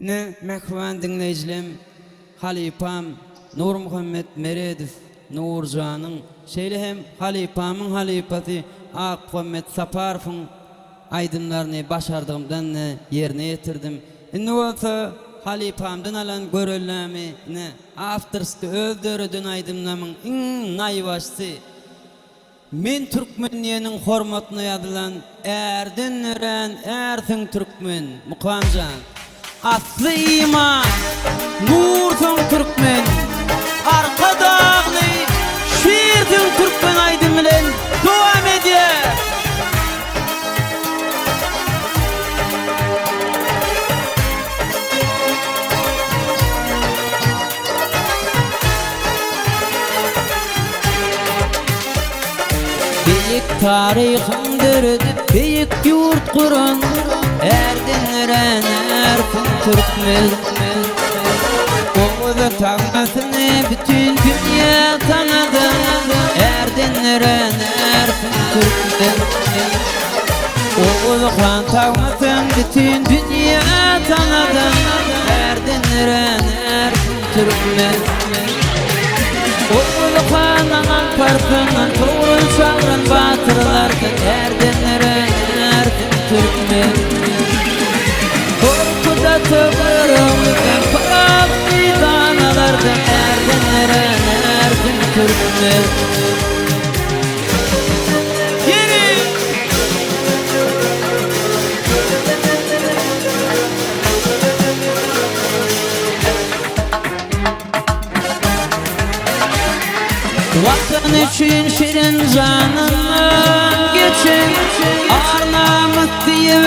Ne mehvan dinleyicilerim, halifam Nur Muhammed Meredif Nurcan'ın şeyle hem halifamın halifası Ak Muhammed Saparov'un aydınlarını başardığımdan yerine getirdim. Ne olsa halifamdan alan görüllemi ne afterski öldürüdün aydınlamın nayvaşsı. Men Türkmenliğinin hormatına yazılan Erden Eren Ersin Türkmen Mukamcan Aslı iman Nursun Türkmen Arka dağlı Şiirsin Türkmen aydın bilen devam ediyor. Büyük tarihimdir, büyük yurt kuran Erden Eren Ersin Türkmen Oğuz'u tanmasını bütün dünya tanıdı Erden Eren Ersin Türkmen Oğuz'u tanmasını bütün dünya tanıdı Erden Eren Ersin Türkmen Oğlu kananan parkından Tuğrul çağıran batırlardan Erden Eren Ersin Türkmen Korkuda tıvırımlıdan Parak danalardan Erden Eren Ersin Türkmen Vatan için şirin canından geçin Arnamus diye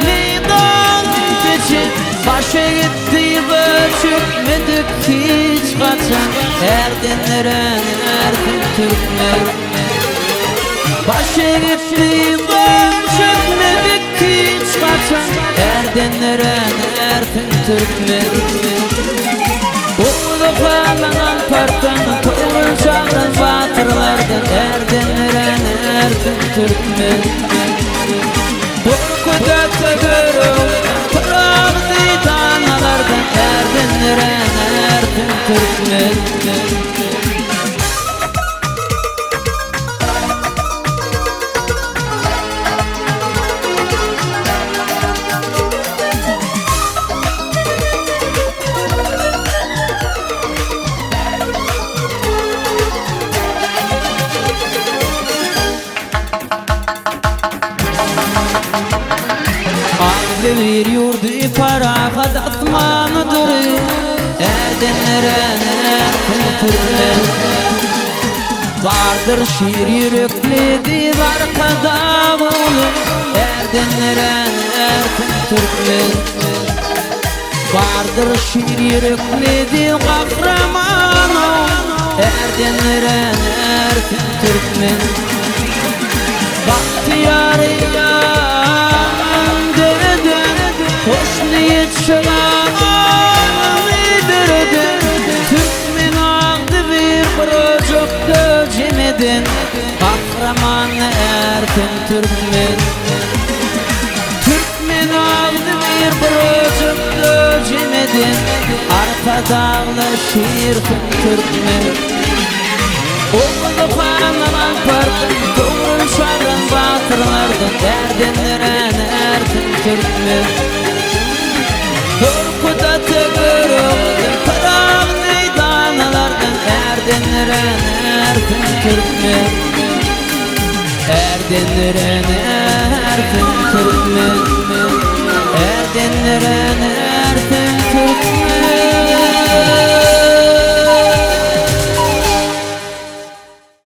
meydan geçin Başa gitti ve çökmedik hiç kaçan Erden Eren Ersin Türkmen Başa gitti ve çökmedik hiç kaçan Erden Eren Ersin Türkmen Oğlu kalanan parktan Tuğrul çağıran batırlardan Erden Eren Ersin Türkmen Korkuda tövürüm Parak danalardan Erden Eren Ersin Türkmen Bir yurdu parahat atmanıdır Erden Eren Ersin Türkmen Vardır şiir yürekliydi arkada bulur Erden Eren Ersin Türkmen Vardır şiir yürekliydi kahramanı Erden Eren Ersin Türkmen Bahtiyarı hoş niyet şalanı idirdi Türkmen aldı bir projokta cemedin Kahraman Ersin Türkmen Türkmen aldı bir projokta cemedin Arka dağlı şiirsin Türkmen Oğlu kananan parkın Tuğrul çağıran batırlardan Erden Eren Ersin Türkmen Korkuda tövürümden Parak danalardan Erden Eren Ersin Türkmen Erden Eren Ersin Türkmen Erden Eren